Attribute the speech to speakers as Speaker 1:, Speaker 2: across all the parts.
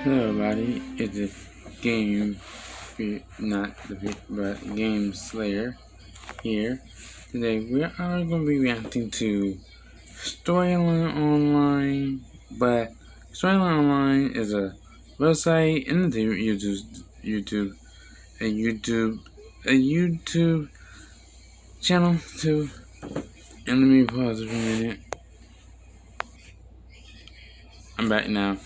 Speaker 1: Hello everybody, it's the Game Slayer here. Today we are going to be reacting to Storyline Online, but Storyline Online is a website and a YouTube channel too. And let me pause for a minute. I'm back now.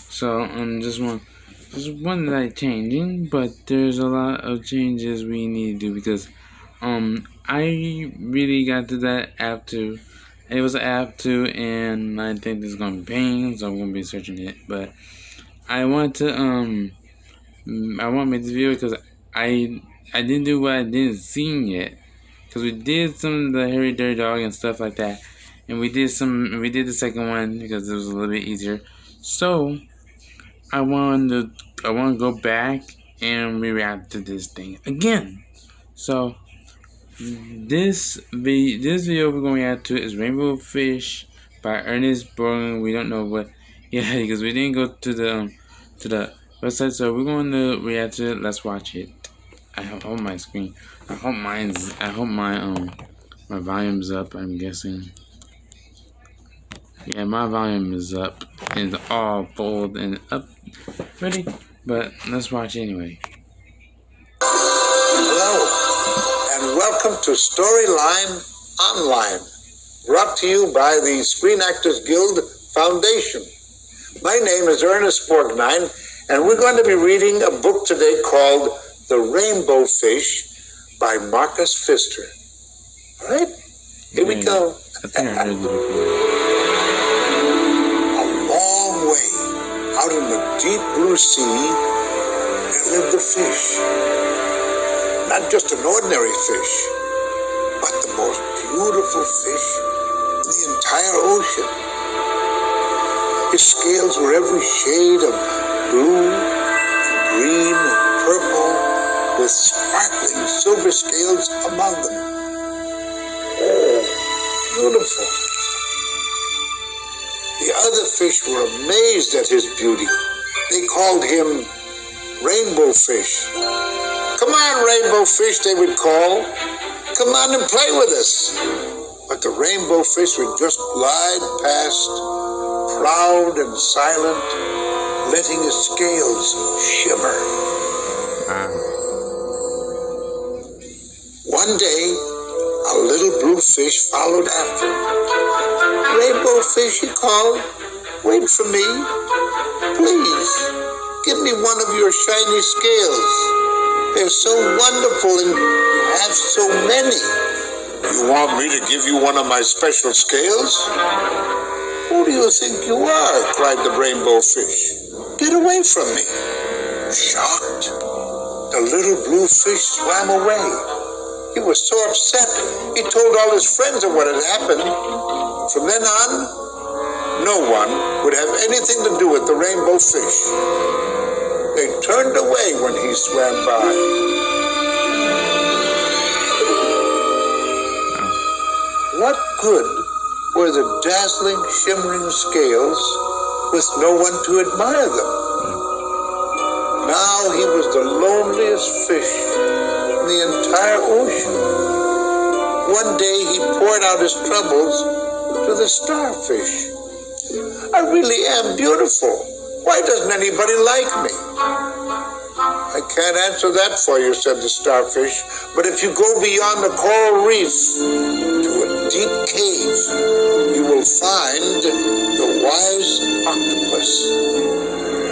Speaker 1: So just one like changing, but there's a lot of changes we need to do because I really got to that app too. It was an app too, and I think this is gonna be pain, so I'm gonna be searching it. But I want to make this video because I didn't do what I didn't see yet, because we did some of the Hairy Dirty Dog and stuff like that, and we did the second one because it was a little bit easier. So I want to go back and react to this thing again. So this video we're going to react to is Rainbow Fish by Ernest Borgnine. We don't know what, because we didn't go to the website. So we're going to react to it. Let's watch it. I hope my screen. I hope my volume's up. I'm guessing. Yeah, my volume is up and all full and up, ready. But let's watch anyway.
Speaker 2: Hello, and welcome to Storyline Online, brought to you by the Screen Actors Guild Foundation. My name is Ernest Borgnine, and we're going to be reading a book today called The Rainbow Fish by Marcus Pfister. All right, here we go.
Speaker 1: I think I heard it before.
Speaker 2: Out in the deep blue sea, there lived a fish. Not just an ordinary fish, but the most beautiful fish in the entire ocean. His scales were every shade of blue, and green, and purple, with sparkling silver scales among them. Oh, beautiful. The other fish were amazed at his beauty. They called him Rainbow Fish. Come on, Rainbow Fish, they would call. Come on and play with us. But the Rainbow Fish would just glide past, proud and silent, letting his scales shimmer. One day, a little blue fish followed after him. Rainbow Fish, he called, wait for me. Please, give me one of your shiny scales. They're so wonderful and you have so many. You want me to give you one of my special scales? Who do you think you are? Cried the Rainbow Fish. Get away from me. Shocked, the little blue fish swam away. He was so upset, he told all his friends of what had happened. From then on, no one would have anything to do with the Rainbow Fish. They turned away when he swam by. What good were the dazzling, shimmering scales with no one to admire them? Now he was the loneliest fish in the entire ocean. One day he poured out his troubles to the starfish. I really am beautiful. Why doesn't anybody like me? I can't answer that for you, said the starfish, but if you go beyond the coral reef to a deep cave, you will find the wise octopus.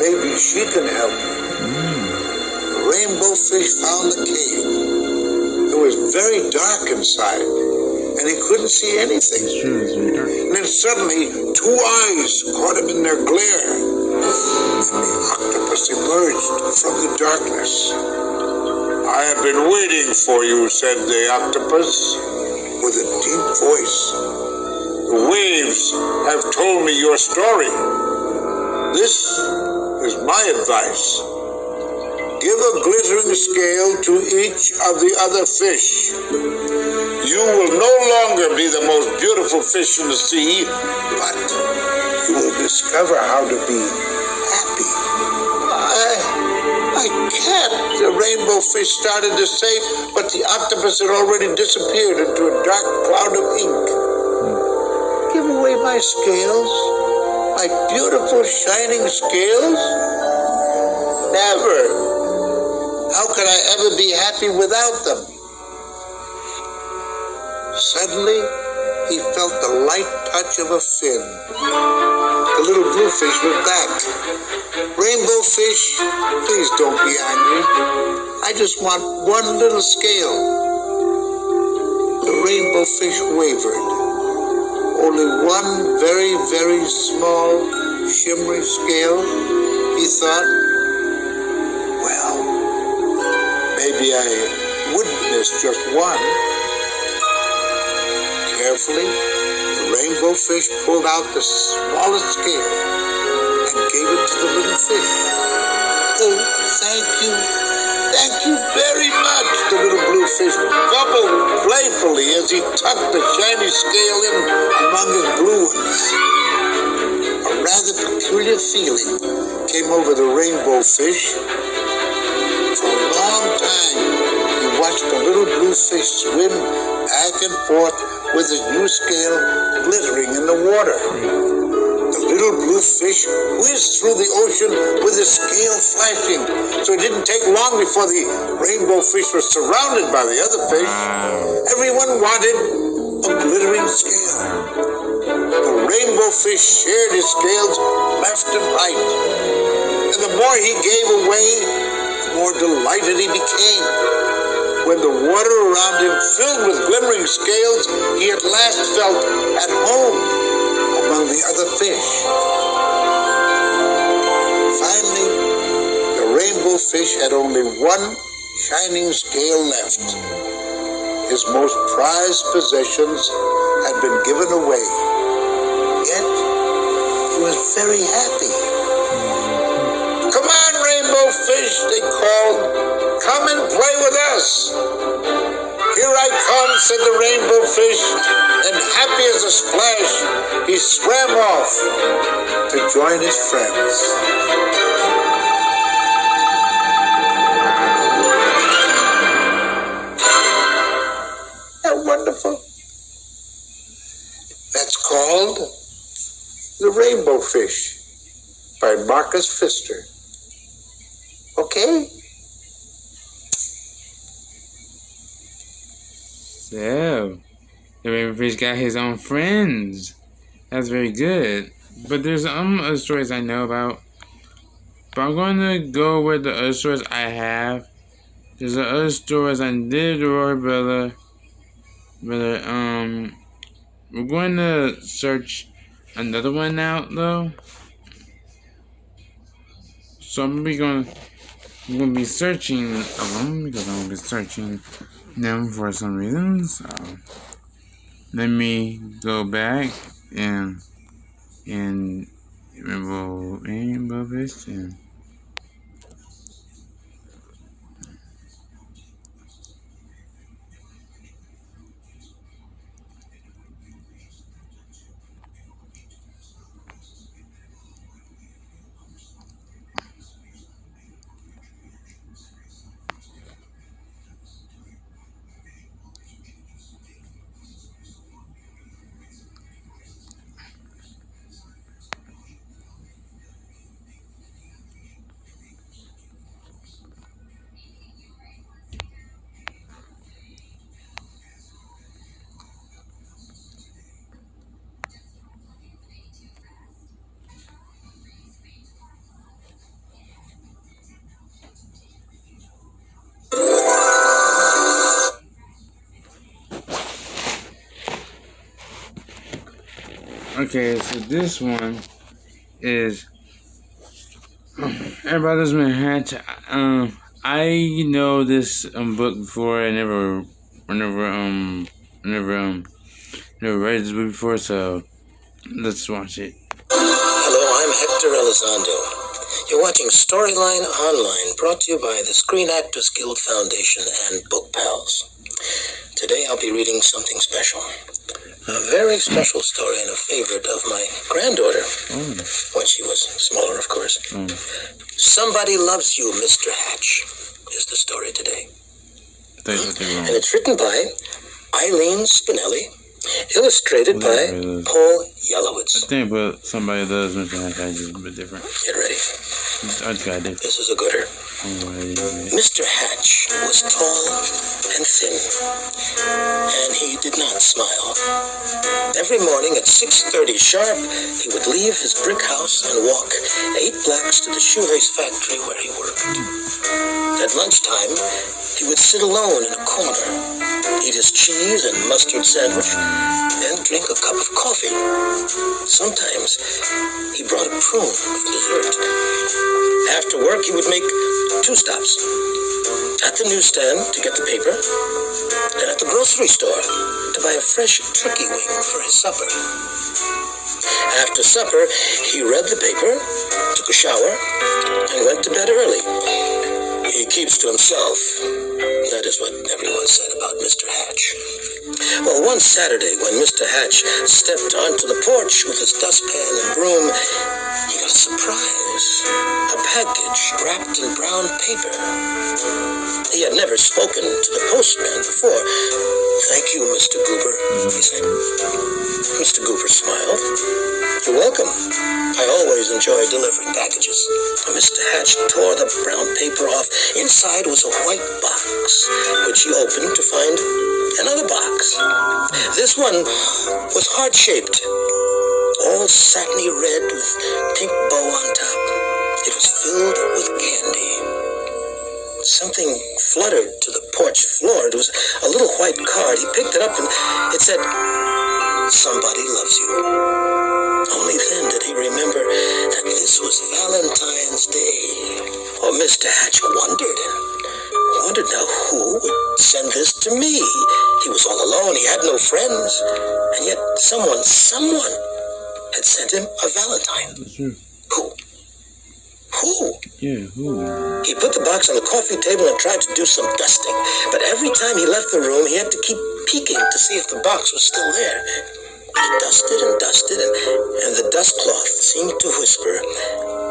Speaker 2: Maybe she can help you. The Rainbow Fish found the cave. It was very dark inside, and he couldn't see anything. And then suddenly, two eyes caught him in their glare, and the octopus emerged from the darkness. I have been waiting for you, said the octopus, with a deep voice. The waves have told me your story. This is my advice. give a glittering scale to each of the other fish. You will no longer be the most beautiful fish in the sea, but you will discover how to be happy. I can't, the rainbow fish started to say, but the octopus had already disappeared into a dark cloud of ink. Give away my scales, my beautiful shining scales? Never. How could I ever be happy without them? Suddenly, he felt the light touch of a fin. The little blue fish was back. Rainbow fish, please don't be angry. I just want one little scale. The rainbow fish wavered. Only one very, very small, shimmery scale, he thought. Well, maybe I wouldn't miss just one. Carefully, the rainbow fish pulled out the smallest scale and gave it to the little fish. Oh, thank you. Thank you very much, the little blue fish bubbled playfully as he tucked the shiny scale in among his blue ones. A rather peculiar feeling came over the rainbow fish. For a long time, he watched the little blue fish swim back and forth with his new scale glittering in the water. The little blue fish whizzed through the ocean with his scale flashing, so it didn't take long before the rainbow fish was surrounded by the other fish. Everyone wanted a glittering scale. The rainbow fish shared his scales left and right, and the more he gave away, the more delighted he became. When the water around him filled with glimmering scales, he at last felt at home among the other fish. Finally, the rainbow fish had only one shining scale left. His most prized possessions had been given away. Yet, he was very happy. Come on, rainbow fish, they called. Come and play with us. Here I come, said the rainbow fish, and happy as a splash, he swam off to join his friends. Isn't that wonderful? That's called The Rainbow Fish by Marcus Pfister. Okay?
Speaker 1: So, the rainbow fish got his own friends. That's very good. But there's other stories I know about. But I'm going to go with the other stories I have. There's other stories I did or brother. We're going to search another one out though. So I'm going to be searching them because I'm going to be searching them for some reason. So let me go back and rainbow fish and okay, so this one is Everybody's Mahina.h. I know this book before. I never read this book before, so let's watch it.
Speaker 3: Hello, I'm Hector Elizondo. You're watching Storyline Online, brought to you by the Screen Actors Guild Foundation and Book Pals. Today I'll be reading something special. A very special story and a favorite of my granddaughter. When she was smaller, of course. Somebody Loves You, Mr. Hatch, is the story today. And it's written by Eileen Spinelli, illustrated by Paul Yellowitz.
Speaker 1: I think, but Somebody Loves Mr. Hatch is a bit different.
Speaker 3: Get ready.
Speaker 1: I just got it.
Speaker 3: This is a gooder. Mr. Hatch was tall and thin, and he did not smile. Every morning at 6:30 sharp, he would leave his brick house and walk 8 blocks to the shoelace factory where he worked. At lunchtime, he would sit alone in a corner, eat his cheese and mustard sandwich, and drink a cup of coffee. Sometimes he brought a prune for dessert. After work, he would make 2 stops. At the newsstand to get the paper, and at the grocery store to buy a fresh turkey wing for his supper. After supper, he read the paper, took a shower, and went to bed early. He keeps to himself. That is what everyone said about Mr. Hatch. Well, one Saturday, when Mr. Hatch stepped onto the porch with his dustpan and broom, he got a surprise. A package wrapped in brown paper. He had never spoken to the postman before. "Thank you, Mr. Goober," he said. Mr. Goober smiled. "You're welcome. I always enjoy delivering packages." Mr. Hatch tore the brown paper off. Inside was a white box, which he opened to find another box. This one was heart-shaped, all satiny red with pink bow on top. It was filled with candy. Something fluttered to the porch floor. It was a little white card. He picked it up and it said, "Somebody Loves You." Only then did he remember that this was Valentine's Day. Oh, Mr. Hatch wondered now who would send this to me. He was all alone. He had no friends. And yet someone had sent him a Valentine. Who?
Speaker 1: Yeah, who?
Speaker 3: He put the box on the coffee table and tried to do some dusting. But every time he left the room, he had to keep peeking to see if the box was still there. He dusted, and the dust cloth seemed to whisper,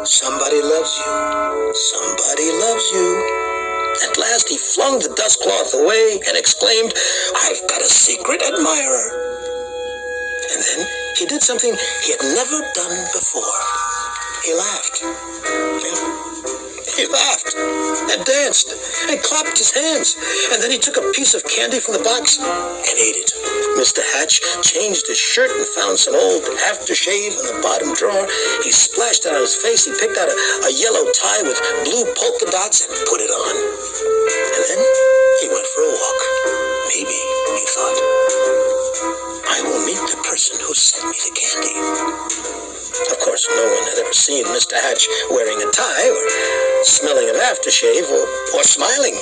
Speaker 3: "Somebody loves you. Somebody loves you." At last he flung the dust cloth away and exclaimed, "I've got a secret admirer." And then he did something he had never done before. He laughed. He laughed and danced and clapped his hands. And then he took a piece of candy from the box and ate it. Mr. Hatch changed his shirt and found some old aftershave in the bottom drawer. He splashed it on his face. He picked out a yellow tie with blue polka dots and put it on. And then he went for a walk. Maybe, he thought, I will meet the person who sent me the candy. Of course, no one had ever seen Mr. Hatch wearing a tie or smelling of aftershave or smiling.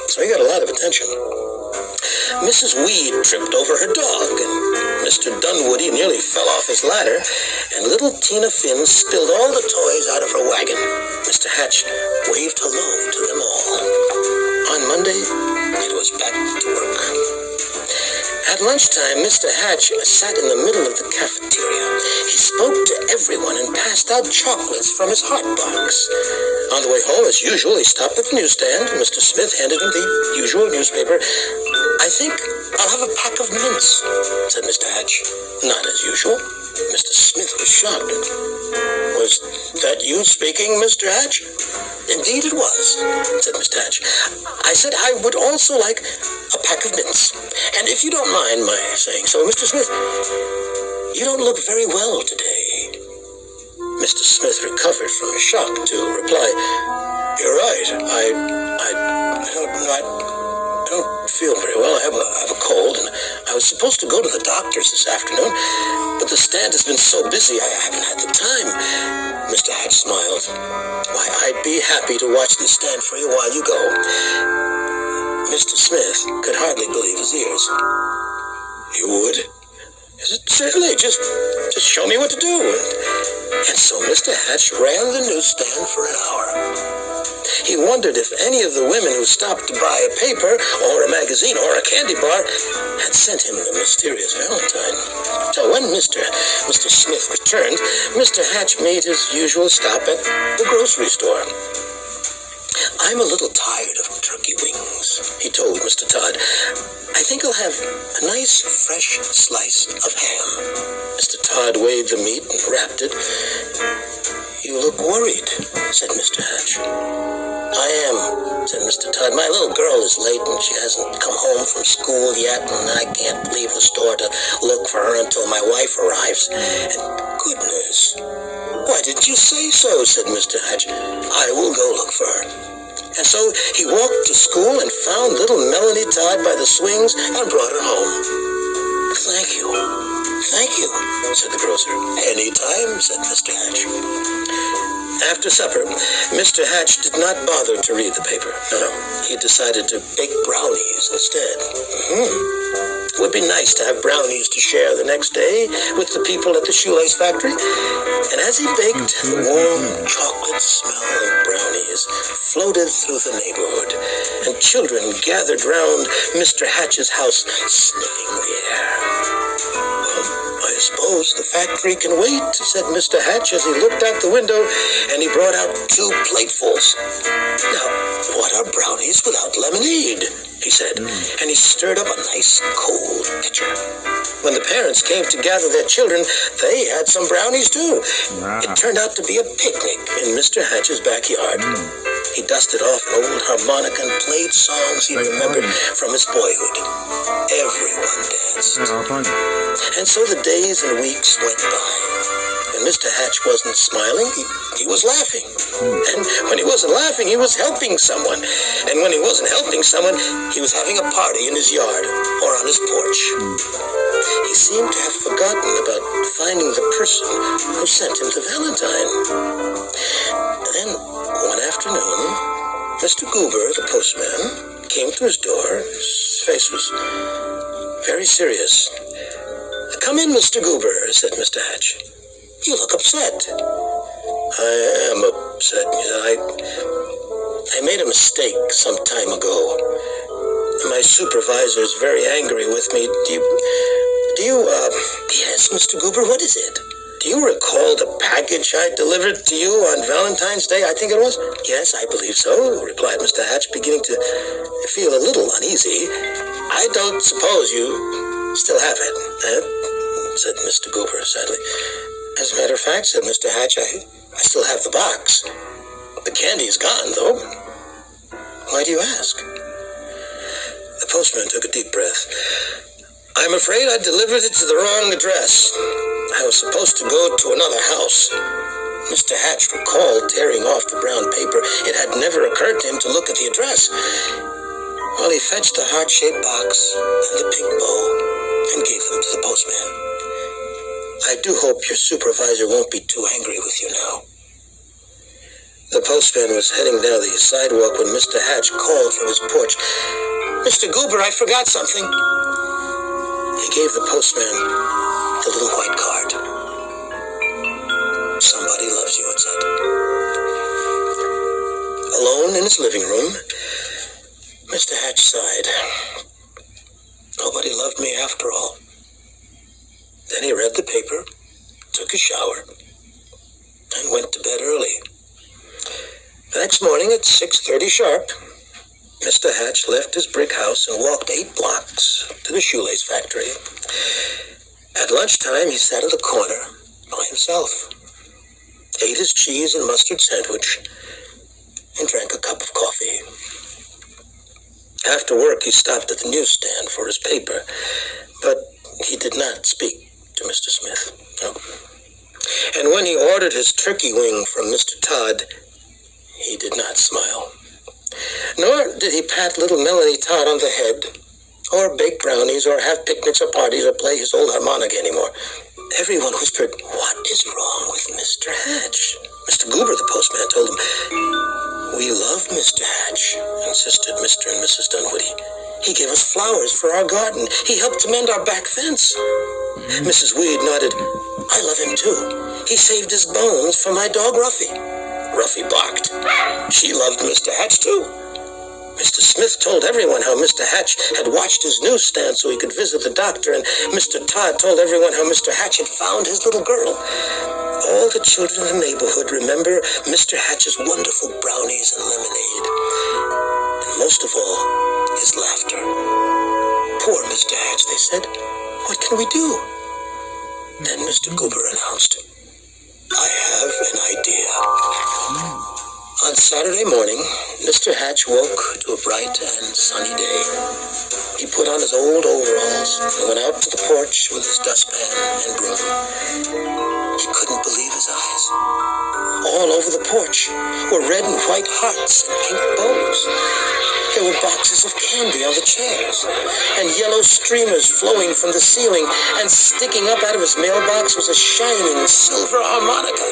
Speaker 3: So he got a lot of attention. Mrs. Weed tripped over her dog, and Mr. Dunwoody nearly fell off his ladder, and little Tina Finn spilled all the toys out of her wagon. Mr. Hatch waved hello to them all. On Monday, it was back to work. At lunchtime, Mr. Hatch sat in the middle of the cafeteria. He spoke to everyone and passed out chocolates from his hot box. On the way home, as usual, he stopped at the newsstand. Mr. Smith handed him the usual newspaper. "I think I'll have a pack of mints," said Mr. Hatch. Not as usual. Mr. Smith was shocked. "Was that you speaking, Mr. Hatch?" "Indeed it was," said Mr. Hatch. "I said I would also like a pack of mints. And if you don't mind my saying so, Mr. Smith, you don't look very well today." Mr. Smith recovered from his shock to reply, "You're right. I don't feel very well. I have a cold, and I was supposed to go to the doctor's this afternoon, but the stand has been so busy I haven't had the time." Mr. Hatch smiled. "Why, I'd be happy to watch this stand for you while you go." Mr. Smith could hardly believe his ears. "You would? Certainly, just show me what to do. And so Mr. Hatch ran the newsstand for an hour. He wondered if any of the women who stopped to buy a paper or a magazine or a candy bar had sent him the mysterious Valentine. So when Mr. Smith returned, Mr. Hatch made his usual stop at the grocery store. "I'm a little tired of turkey wings," he told Mr. Todd. "I think I'll have a nice, fresh slice of ham." Mr. Todd weighed the meat and wrapped it. "You look worried," said Mr. Hatch. "I am," said Mr. Todd. "My little girl is late and she hasn't come home from school yet, and I can't leave the store to look for her until my wife arrives. And goodness, why didn't you say so?" said Mr. Hatch. "I will go look for her." And so he walked to school and found little Melanie Todd by the swings and brought her home. Thank you, said the grocer. "Anytime," said Mr. Hatch. After supper, Mr. Hatch did not bother to read the paper. No, he decided to bake brownies instead. It would be nice to have brownies to share the next day with the people at the shoelace factory. And as he baked, the warm chocolate smell of brownies floated through the neighborhood, and children gathered round Mr. Hatch's house, sniffing the air. "I suppose the factory can wait," said Mr. Hatch as he looked out the window, and he brought out 2 platefuls. "Now, what are brownies without lemonade?" he said, and he stirred up a nice cold pitcher. When the parents came to gather their children, they had some brownies too. Wow. It turned out to be a picnic in Mr. Hatch's backyard. He dusted off an old harmonica and played songs he remembered from his boyhood. Everyone danced. And so the days and weeks went by. When Mr. Hatch wasn't smiling, he was laughing. And when he wasn't laughing, he was helping someone. And when he wasn't helping someone, he was having a party in his yard or on his porch. He seemed to have forgotten about finding the person who sent him the Valentine. Then, one afternoon, Mr. Goober, the postman, came to his door. His face was very serious. "Come in, Mr. Goober," said Mr. Hatch. "You look upset." "I am upset. I made a mistake some time ago. My supervisor is very angry with me. Yes, Mr. Goober, what is it? Do you recall the package I delivered to you on Valentine's Day, I think it was?" "Yes, I believe so," replied Mr. Hatch, beginning to feel a little uneasy. "I don't suppose you still have it, said Mr. Goober sadly. "As a matter of fact," said Mr. Hatch, I still have the box. The candy is gone, though." "Why do you ask?" The postman took a deep breath. "I'm afraid I delivered it to the wrong address. I was supposed to go to another house." Mr. Hatch recalled tearing off the brown paper. It had never occurred to him to look at the address. Well, he fetched the heart-shaped box and the pink bow and gave them to the postman. "I do hope your supervisor won't be too angry with you now." The postman was heading down the sidewalk when Mr. Hatch called from his porch. "Mr. Goober, I forgot something." He gave the postman the little white card. "Somebody loves you," it said. Alone in his living room, Mr. Hatch sighed. Nobody loved me after all. Then he read the paper, took a shower, and went to bed early. The next morning at 6:30 sharp, Mr. Hatch left his brick house and walked 8 blocks to the shoelace factory. At lunchtime, he sat in the corner by himself, ate his cheese and mustard sandwich, and drank a cup of coffee. After work, he stopped at the newsstand for his paper, but he did not speak to Mr. Smith. No. And when he ordered his turkey wing from Mr. Todd, he did not smile. Nor did he pat little Melanie Todd on the head, or bake brownies, or have picnics or parties, or play his old harmonica anymore. Everyone whispered, "What is wrong with Mr. Hatch?" Mr. Goober, the postman, told him, "We love Mr. Hatch," insisted Mr. and Mrs. Dunwoody. He gave us flowers for our garden. He helped to mend our back fence. Mrs. Weed nodded. I love him too. He saved his bones for my dog Ruffy. Ruffy barked. She loved Mr. Hatch too. Mr. Smith told everyone how Mr. Hatch had watched his newsstand so he could visit the doctor, and Mr. Todd told everyone how Mr. Hatch had found his little girl. All the children in the neighborhood remember Mr. Hatch's wonderful brownies and lemonade. And most of all, his laughter. Poor Mr. Hatch, they said. What can we do? Then Mr. Goober announced, I have an idea. On Saturday morning, Mr. Hatch woke to a bright and sunny day. He put on his old overalls and went out to the porch with his dustpan and broom. He couldn't believe his eyes. All over the porch were red and white hearts and pink bows. There were boxes of candy on the chairs, and yellow streamers flowing from the ceiling, and sticking up out of his mailbox was a shining silver harmonica.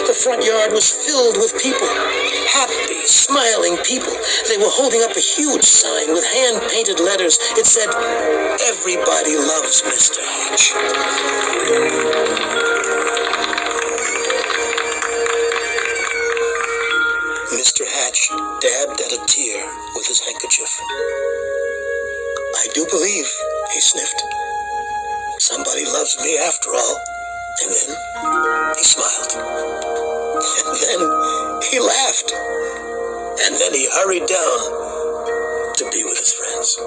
Speaker 3: The front yard was filled with people, happy, smiling people. They were holding up a huge sign with hand-painted letters. It said, Everybody loves Mr. Hatch. Mr. Hatch dabbed at a tear with his handkerchief. I do believe, he sniffed. Somebody loves me after all. And then he smiled. And then he laughed. And then he hurried down to be with his friends.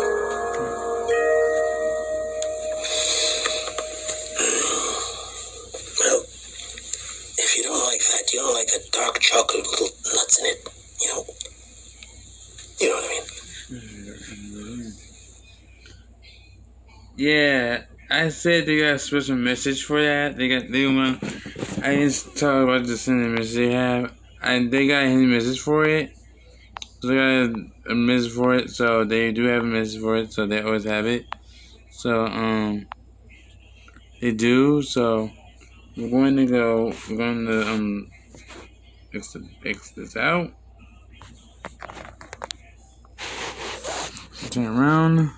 Speaker 3: Well, if you don't like that, you don't like the dark chocolate with little nuts in it, you know what I mean?
Speaker 1: Yeah, I said they got a special message for that. They want. I didn't talk about the sending message they have, and they got a message for it. So they got a message for it. So they do have a message for it. So they always have it. So they do. So we're going to go. We're going to X this out. Turn around.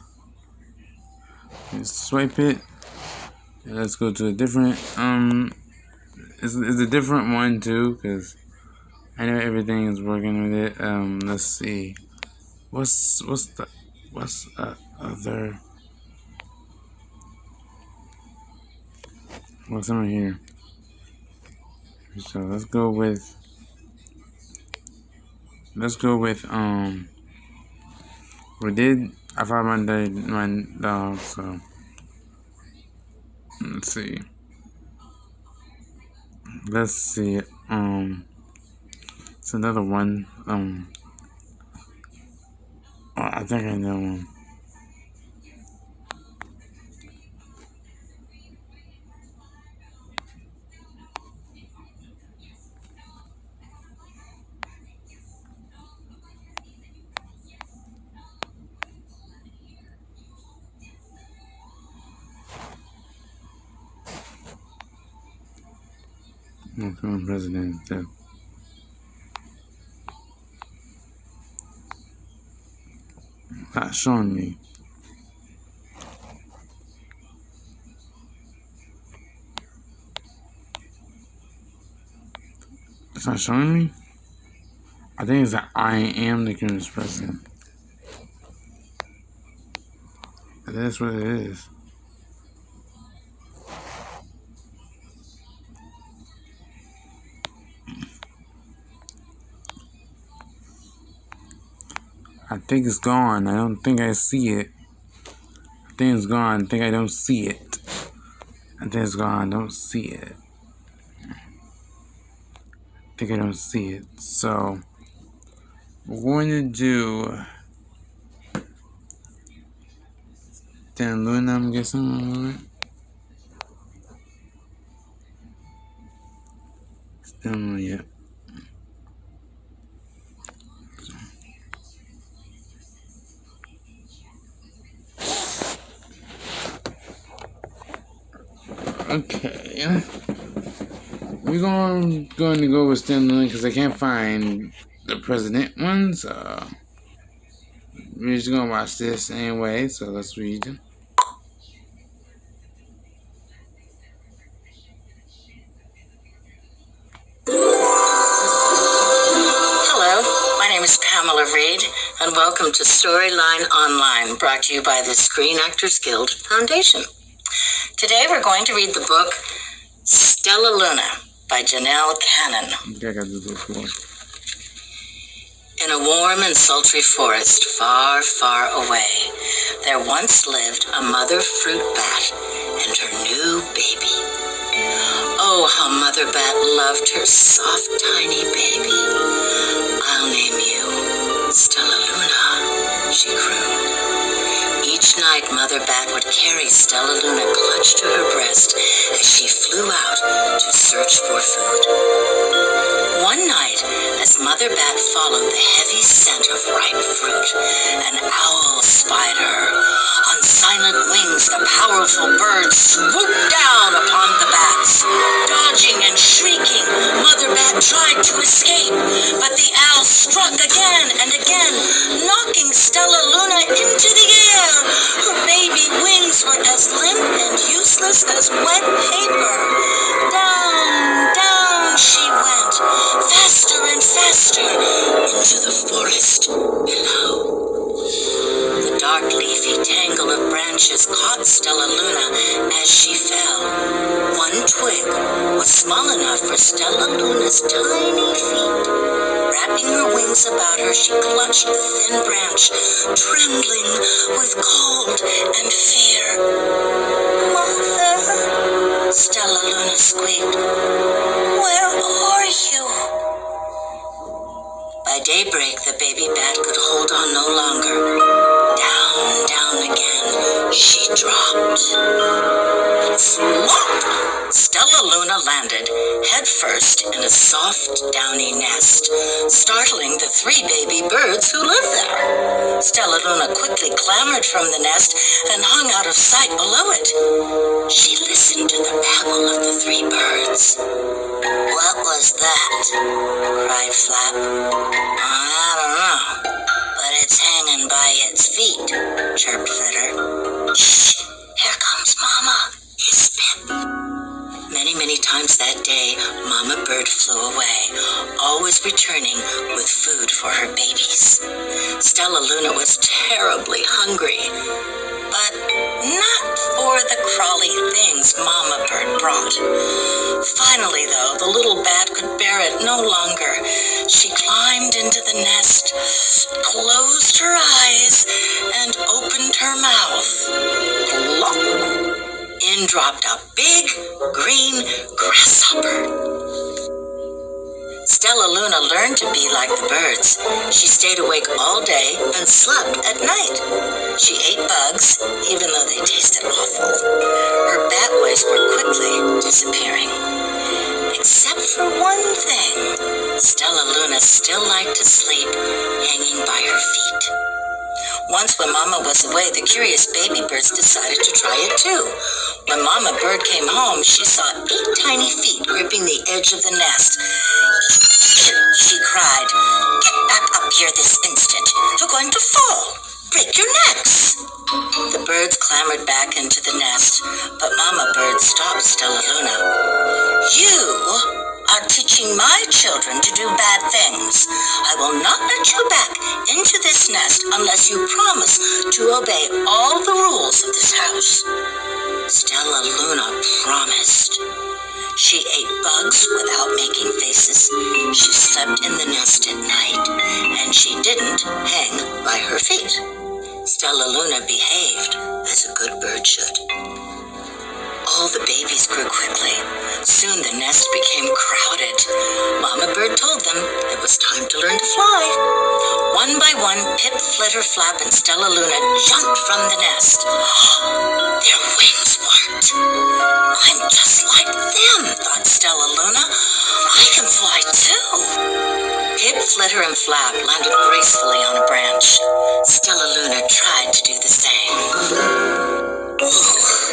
Speaker 1: Let's swipe it. And let's go to a different. It's a different one too, because I know everything is working with it. Let's see. What's other? What's over here? So let's go with I found my dog, so let's see. It's another one. I think I know one. President. Not showing me. It's not showing me? I think it's that I am the current president. That's what it is. I think it's gone. I don't think I see it. I think it's gone. I think I don't see it. I think it's gone. I don't see it. I think I don't see it. So, we're going to do Stellaluna, I'm guessing. Stellaluna, yeah. Okay, we're going to go with Stellaluna because I can't find the president one, so we're just gonna watch this anyway, so let's read.
Speaker 4: Hello, my name is Pamela Reed, and welcome to Storyline Online, brought to you by the Screen Actors Guild Foundation. Today we're going to read the book Stellaluna by Janelle Cannon.
Speaker 1: Okay, I gotta do this one.
Speaker 4: In a warm and sultry forest far, far away, there once lived a mother fruit bat and her new baby. Oh, how Mother Bat loved her soft, tiny baby. I'll name you Stellaluna, she crooned. Each night, Mother Bat would carry Stellaluna clutched to her breast as she flew out to search for food. One night, as Mother Bat followed the heavy scent of ripe fruit, an owl spied her. On silent wings, the powerful bird swooped down upon the bats. Dodging and shrieking, Mother Bat tried to escape, but the owl struck again and again, knocking Stellaluna into the air. Her baby wings were as limp and useless as wet paper. Down, down she went, faster and faster, into the forest below. The dark leafy tangle of branches caught Stellaluna as she fell. One twig was small enough for Stellaluna's tiny feet. Wrapping her wings about her, she clutched the thin branch, trembling with cold and fear. "Mother," Stellaluna squeaked, "where are you?" By daybreak, the baby bat could hold on no longer. Down, down again, she dropped. Flop! Stellaluna landed, head first, in a soft, downy nest, startling the three baby birds who lived there. Stellaluna quickly clambered from the nest and hung out of sight below it. She listened to the babble of the three birds. "What was that?" cried Flap. "I don't know, but it's hanging by its feet," chirped Flitter. "Shh! Here comes Mama," hissed Pip. Many times that day, Mama Bird flew away, always returning with food for her babies. Stellaluna was terribly hungry, but not for the crawly things Mama Bird brought. Finally, though, the little bat could bear it no longer. She climbed into the nest, closed her eyes, and opened her mouth. Plop! In dropped a big green grasshopper. Stellaluna learned to be like the birds. She stayed awake all day and slept at night. She ate bugs, even though they tasted awful. Her bat ways were quickly disappearing. Except for one thing, Stellaluna still liked to sleep hanging by her feet. Once when Mama was away, the curious baby birds decided to try it too. When Mama Bird came home, she saw 8 tiny feet gripping the edge of the nest. She cried, "Get back up here this instant. You're going to fall. Break your necks." The birds clambered back into the nest, but Mama Bird stopped Stellaluna. "You are teaching my children to do bad things. I will not let you back into this nest unless you promise to obey all the rules of this house." Stellaluna promised. She ate bugs without making faces. She slept in the nest at night, and she didn't hang by her feet. Stellaluna behaved as a good bird should. All the babies grew quickly. Soon the nest became crowded. Mama Bird told them it was time to learn to fly. One by one, Pip, Flitter, Flap, and Stellaluna jumped from the nest. Their wings worked. "I'm just like them," thought Stellaluna. "I can fly too." Pip, Flitter, and Flap landed gracefully on a branch. Stellaluna tried to do the same. Whoops!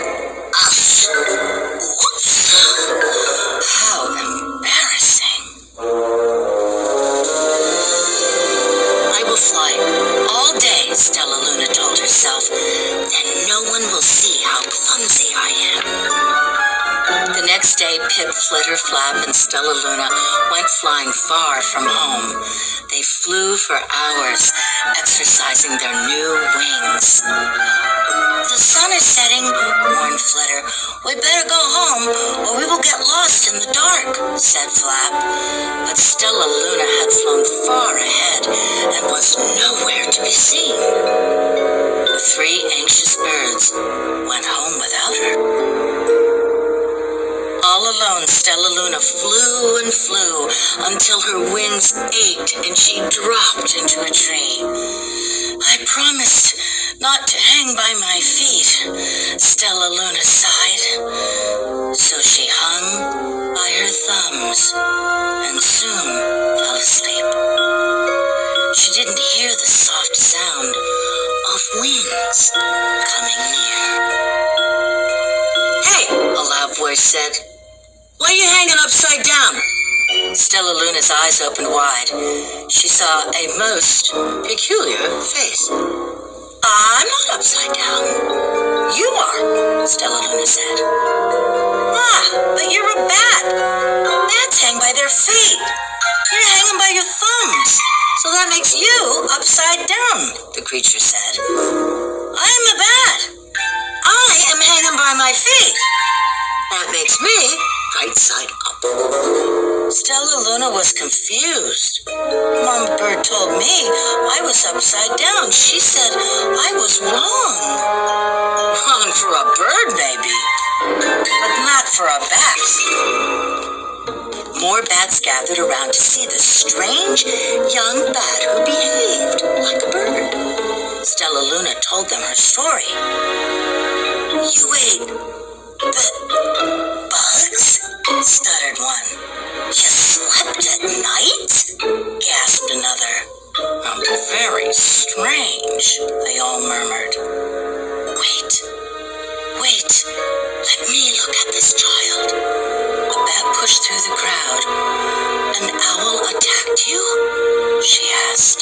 Speaker 4: How embarrassing. "I will fly all day," Stellaluna told herself, then no one will see how clumsy I am. The next day, Pip, Flitter, Flap, and Stellaluna went flying far from home. They flew for hours, exercising their new wings. The sun is setting, warned Flitter. We better go home, or we will get lost in the dark, said Flap. But Stellaluna had flown far ahead and was nowhere to be seen. The three anxious birds went home without her. All alone, Stellaluna flew and flew until her wings ached and she dropped into a tree. I promised not to hang by my feet, Stellaluna sighed. So she hung by her thumbs and soon fell asleep. She didn't hear the soft sound of wings coming near. Hey, a loud voice said. Why are you hanging upside down? Stellaluna's eyes opened wide. She saw a most peculiar face. I'm not upside down. You are, Stellaluna said. Ah, but you're a bat. Bats hang by their feet. You're hanging by your thumbs. So that makes you upside down, the creature said. I am a bat. I am hanging by my feet. That makes me right side up. Stellaluna was confused. Mama Bird told me I was upside down. She said I was wrong. Wrong for a bird, maybe, but not for a bat. More bats gathered around to see the strange young bat who behaved like a bird. Stellaluna told them her story. You ate bugs? Stuttered one. You slept at night? Gasped another. Very strange, they all murmured. Wait, let me look at this child. A bat pushed through the crowd. An owl attacked you? She asked.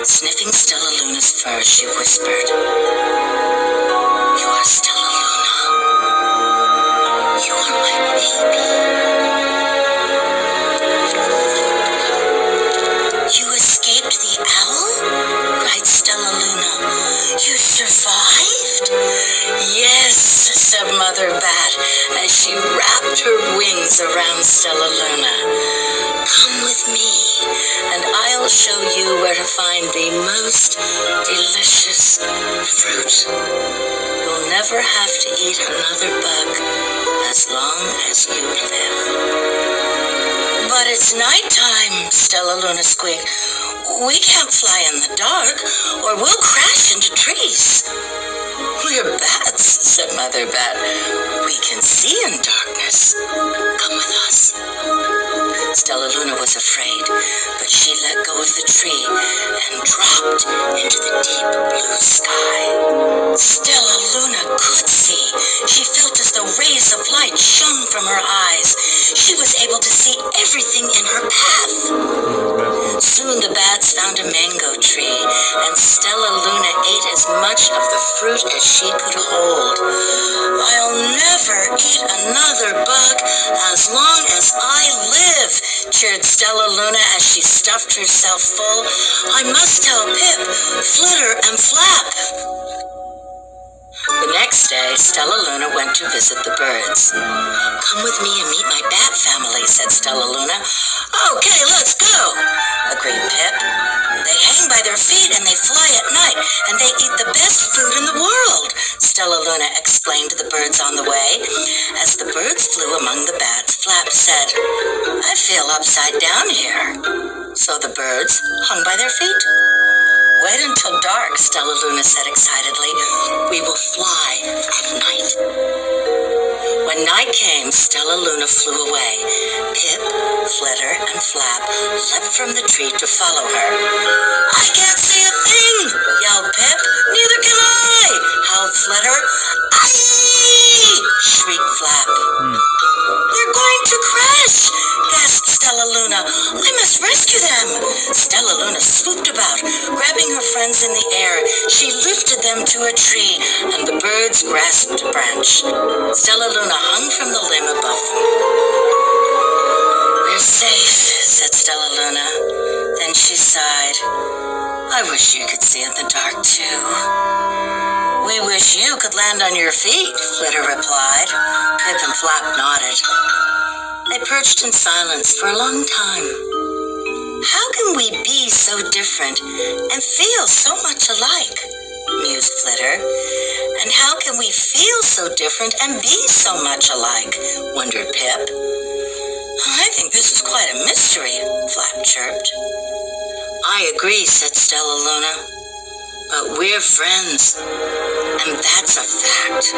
Speaker 4: Sniffing Stellaluna's fur, she whispered. You are Stellaluna. You are my baby. You escaped the owl? Cried Stellaluna. You survived? Yes, said Mother Bat as she wrapped her wings around Stellaluna. Come with me, and I'll show you where to find the most delicious fruit. You'll never have to eat another bug as long as you live. But it's nighttime, Stellaluna squeaked. We can't fly in the dark, or we'll crash into trees. We're bats, said Mother Bat. We can see in darkness. Come with us. Stellaluna was afraid, but she let go of the tree and dropped into the deep blue sky. Stellaluna could see. She felt as though rays of light shone from her eyes. She was able to see everything in her path. Soon the bats found a mango tree, and Stellaluna ate as much of the fruit as she could hold. I'll never eat another bug as long as I live, cheered Stellaluna as she stuffed herself full. I must tell Pip, Flitter, and Flap. The next day, Stellaluna went to visit the birds. Come with me and meet my bat family, said Stellaluna. Okay, let's go, agreed Pip. They hang by their feet and they fly at night, and they eat the best food in the world, Stellaluna explained to the birds on the way. As the birds flew among the bats, Flap said, I feel upside down here. So the birds hung by their feet. Wait until dark, Stellaluna said excitedly. We will fly at night. When night came, Stellaluna flew away. Pip, Flitter, and Flap leapt from the tree to follow her. I can't see a thing, yelled Pip. Neither can I, howled Flitter. Aye! Shrieked Flap. They're going to crash, gasped Stellaluna. I must rescue them. Stellaluna swooped about, grabbing her friends in the air. She lifted them to a tree, and the birds grasped a branch. Stellaluna hung from the limb above them. "We're safe," said Stellaluna. Then she sighed. "I wish you could see in the dark, too." "We wish you could land on your feet," Flitter replied. Pip and Flap nodded. They perched in silence for a long time. "How can we be so different and feel so much alike?" mused Flitter. "And how can we feel so different and be so much alike?" wondered Pip. "I think this is quite a mystery," Flap chirped. "I agree," said Stellaluna. "But we're friends, and that's a fact."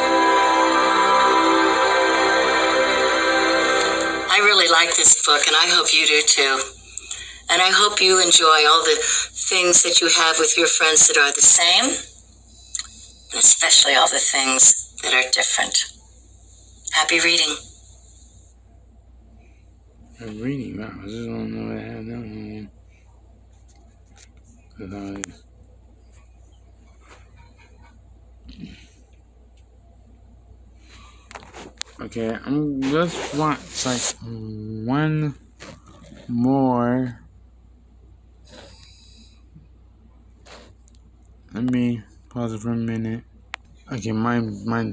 Speaker 4: I really like this book, and I hope you do too. And I hope you enjoy all the things that you have with your friends that are the same, and especially all the things that are different. Happy reading.
Speaker 1: I'm reading. Wow, I just don't know what I have now. Okay, let's watch like one more. Let me pause it for a minute. Okay, my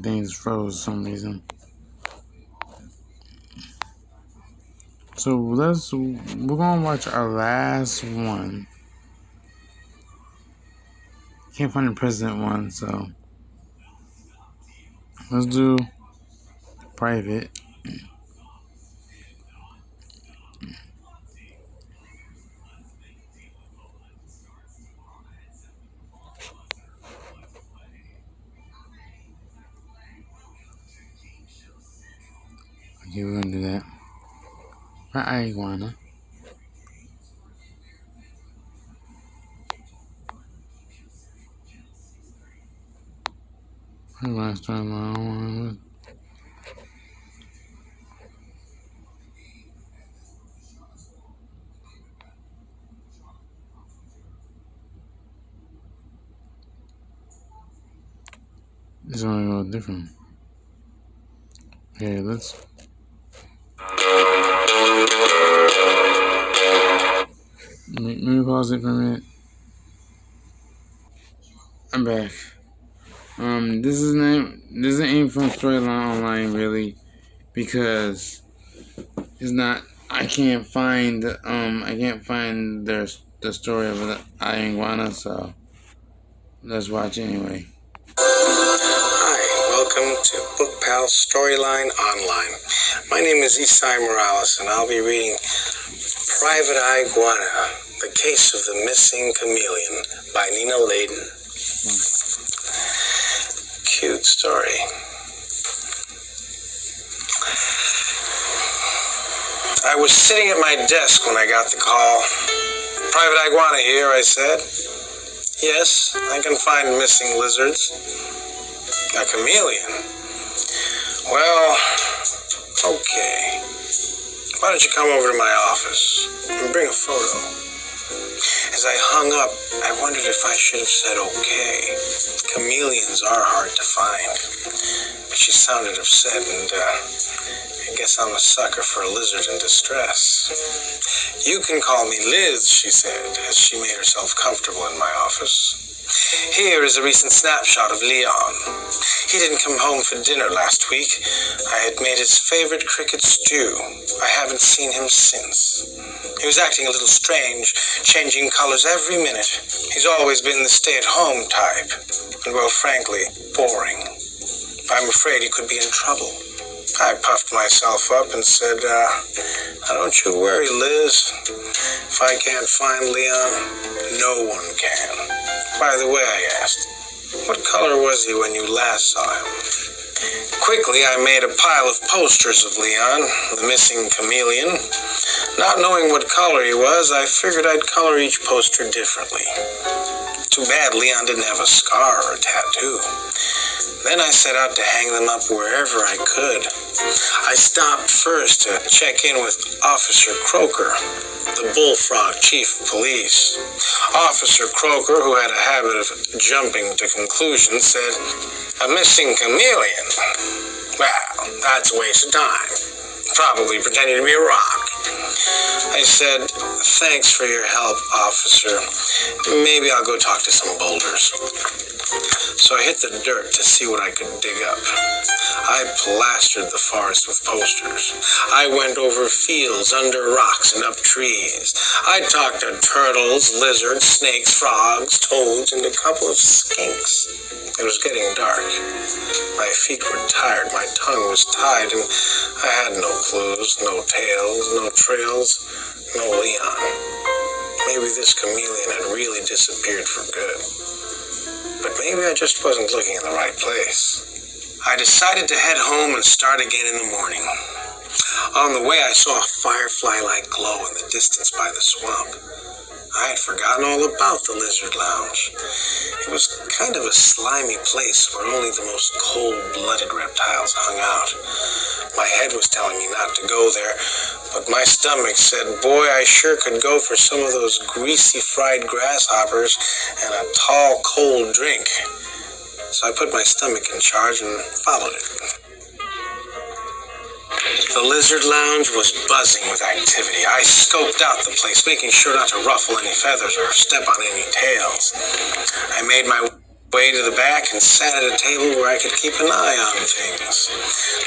Speaker 1: thing's froze for some reason. So we're gonna watch our last one. Can't find the president one, so let's do private. Okay, we're gonna do that. Right, Iguana. Last time I want. It's gonna go different. Okay, let's. Let me pause it for a minute. I'm back. This ain't from Storyline Online really, because it's not. I can't find the story of the Iguana, so let's watch anyway.
Speaker 5: Hi, welcome to Book Pal Storyline Online. My name is Isai Morales, and I'll be reading Private Iguana, The Case of the Missing Chameleon by Nina Layden. Cute story. I was sitting at my desk when I got the call. "Private Iguana here," I said. "Yes, I can find missing lizards." "A chameleon? Well, okay. Why don't you come over to my office and bring a photo?" As I hung up, I wondered if I should have said okay. Chameleons are hard to find. But she sounded upset, and I guess I'm a sucker for a lizard in distress. "You can call me Liz," she said, as she made herself comfortable in my office. "Here is a recent snapshot of Leon. He didn't come home for dinner last week. I had made his favorite cricket stew. I haven't seen him since. He was acting a little strange, changing colors every minute. He's always been the stay-at-home type, and, well, frankly, boring. I'm afraid he could be in trouble." I puffed myself up and said, "Don't you worry, Liz. If I can't find Leon, no one can. By the way," I asked, "what color was he when you last saw him?" Quickly, I made a pile of posters of Leon, the missing chameleon. Not knowing what color he was, I figured I'd color each poster differently. Too bad Leon didn't have a scar or a tattoo. Then I set out to hang them up wherever I could. I stopped first to check in with Officer Croker, the bullfrog chief of police. Officer Croker, who had a habit of jumping to conclusions, said, "A missing chameleon? Well, that's a waste of time. Probably pretending to be a rock." I said, "Thanks for your help, officer. Maybe I'll go talk to some boulders." So I hit the dirt to see what I could dig up. I plastered the forest with posters. I went over fields, under rocks, and up trees. I talked to turtles, lizards, snakes, frogs, toads, and a couple of skinks. It was getting dark. My feet were tired, my tongue was tied, and I had no clues, no tails, no trails, no Leon. Maybe this chameleon had really disappeared for good. But maybe I just wasn't looking in the right place. I decided to head home and start again in the morning. On the way, I saw a firefly-like glow in the distance by the swamp. I had forgotten all about the lizard lounge. It was kind of a slimy place where only the most cold-blooded reptiles hung out. My head was telling me not to go there, but my stomach said, boy, I sure could go for some of those greasy fried grasshoppers and a tall, cold drink. So I put my stomach in charge and followed it. The lizard lounge was buzzing with activity. I scoped out the place, making sure not to ruffle any feathers or step on any tails. I made my way to the back and sat at a table where I could keep an eye on things.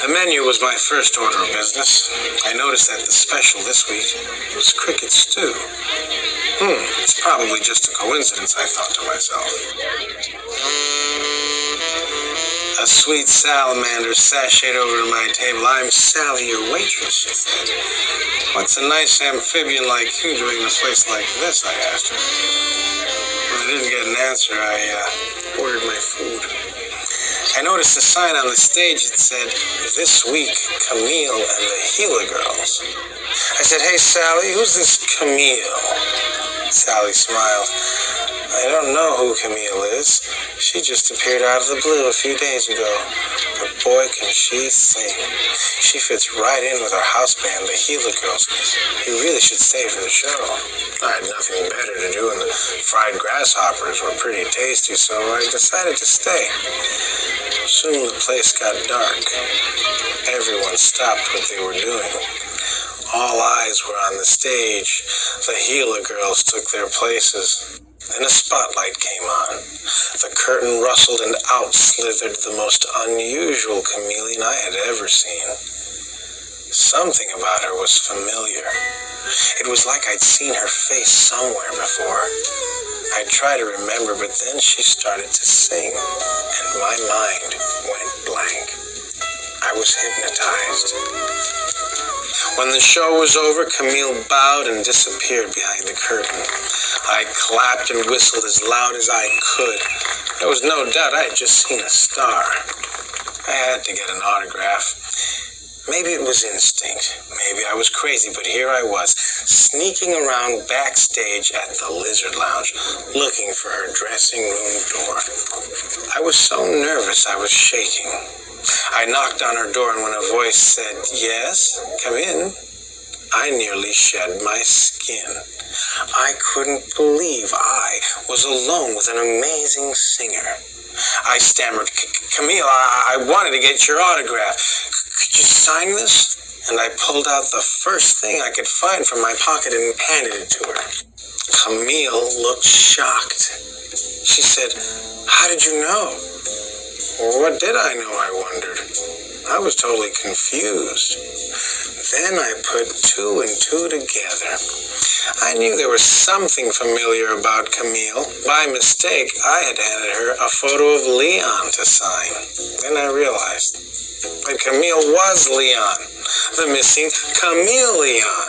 Speaker 5: The menu was my first order of business. I noticed that the special this week was cricket stew. It's probably just a coincidence, I thought to myself. A sweet salamander sashayed over to my table. "I'm Sally, your waitress," she said. "What's a nice amphibian like you doing in a place like this?" I asked her. When I didn't get an answer, I ordered my food. I noticed a sign on the stage that said, "This week, Camille and the Gila Girls." I said, "Hey, Sally, who's this Camille?" Sally smiled. "I don't know who Camille is. She just appeared out of the blue a few days ago. But boy, can she sing. She fits right in with our house band, the Gila Girls. You really should stay for the show." I had nothing better to do, and the fried grasshoppers were pretty tasty, so I decided to stay. Soon the place got dark. Everyone stopped what they were doing. All eyes were on the stage. The Gila Girls took their places. Then a spotlight came on. The curtain rustled and out slithered the most unusual chameleon I had ever seen. Something about her was familiar. It was like I'd seen her face somewhere before. I tried to remember, but then she started to sing, and my mind went blank. I was hypnotized. When the show was over, Camille bowed and disappeared behind the curtain. I clapped and whistled as loud as I could. There was no doubt I had just seen a star. I had to get an autograph. Maybe it was instinct. Maybe I was crazy, but here I was, sneaking around backstage at the Lizard Lounge, looking for her dressing room door. I was so nervous I was shaking. I knocked on her door, and when a voice said, "Yes, come in," I nearly shed my skin. I couldn't believe I was alone with an amazing singer. I stammered, "Camille, I wanted to get your autograph. Could you sign this?" And I pulled out the first thing I could find from my pocket and handed it to her. Camille looked shocked. She said, "How did you know?" Well, what did I know, I wondered. I was totally confused. Then I put two and two together. I knew there was something familiar about Camille. By mistake, I had handed her a photo of Leon to sign. Then I realized that Camille was Leon, the missing chameleon.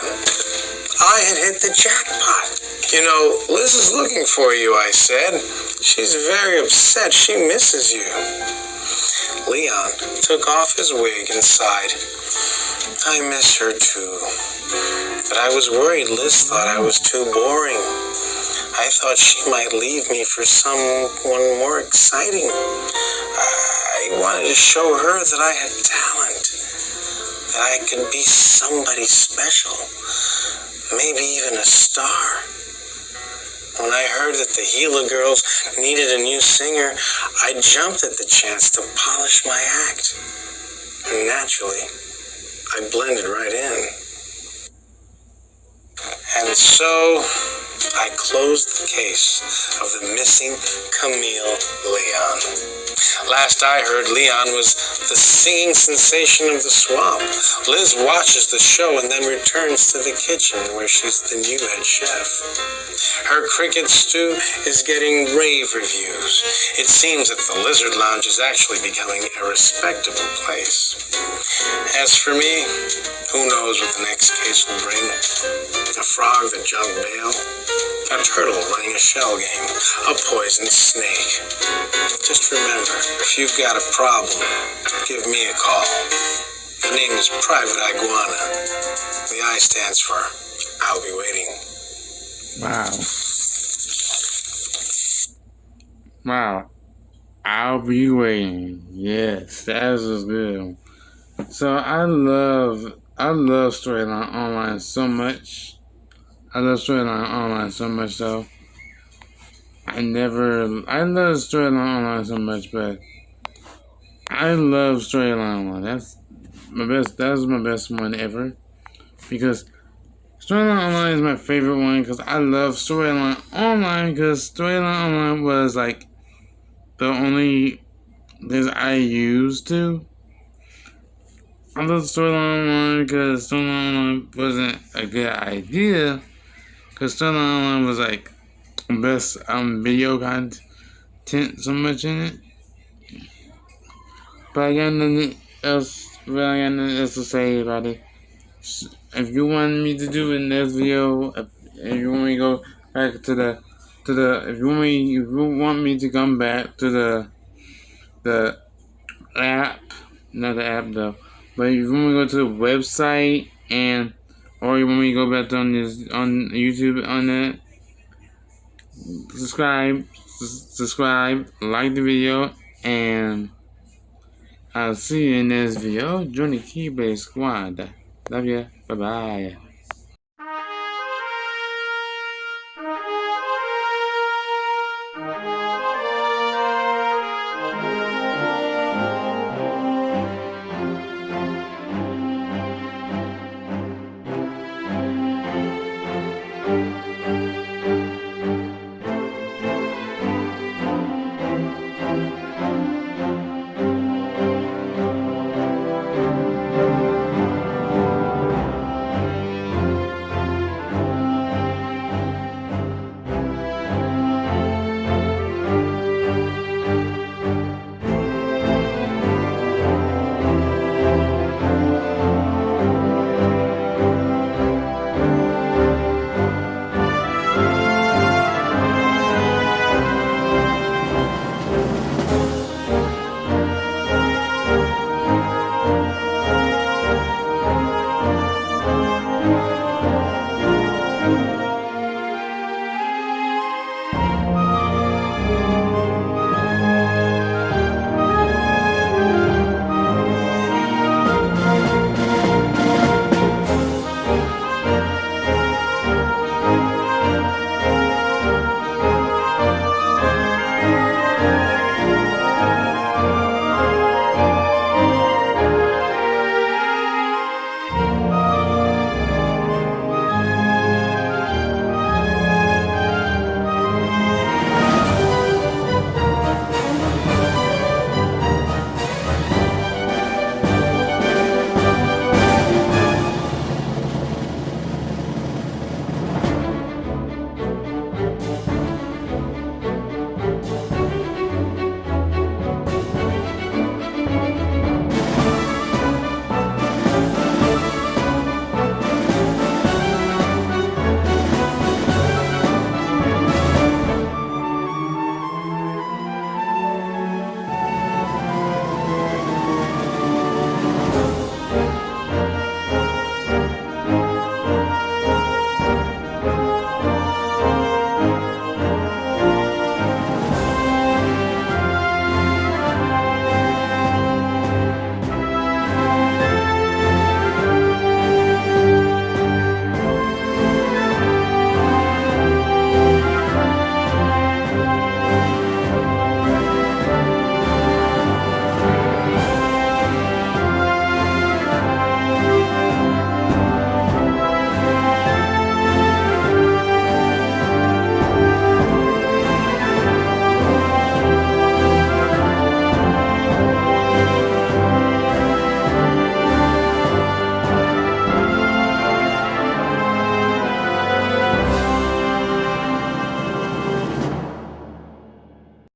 Speaker 5: I had hit the jackpot. "You know, Liz is looking for you," I said. "She's very upset. She misses you." Leon took off his wig and sighed. "I miss her too. But I was worried Liz thought I was too boring. I thought she might leave me for someone more exciting. I wanted to show her that I had talent, that I could be somebody special, maybe even a star. When I heard that the Gila girls needed a new singer, I jumped at the chance to polish my act. And naturally, I blended right in. And so, I closed the case of the missing Camille Leon. Last I heard, Leon was the singing sensation of the swamp. Liz watches the show and then returns to the kitchen where she's the new head chef. Her cricket stew is getting rave reviews. It seems that the Lizard Lounge is actually becoming a respectable place. As for me, who knows what the next case will bring? A frog that jumped bail, a turtle running a shell game, a poisoned snake. Just remember, if you've got a problem, give me a call. The name is Private Iguana. The I stands for I'll be waiting.
Speaker 1: Wow. Wow. I'll be waiting. Yes, that was good. So I love Storyline Online so much. I love Storyline Online so much though. I love Storyline Online so much, but I love Storyline Online. That's my best one ever. Because Storyline Online is my favorite one because I love Storyline Online because Storyline Online was like the only things I used to. I love Storyline Online because Storyline Online wasn't a good idea because Storyline Online was like the best video content so much in it. But I got nothing else to say about it. If you want me to do in this video, if you want me to go back if you want me to come back to the app, not the app though, but if you want me to go to the website or you want me to go back on YouTube on that, subscribe, like the video, and I'll see you in this video. Join the Keyblade Squad. Love ya. Bye bye.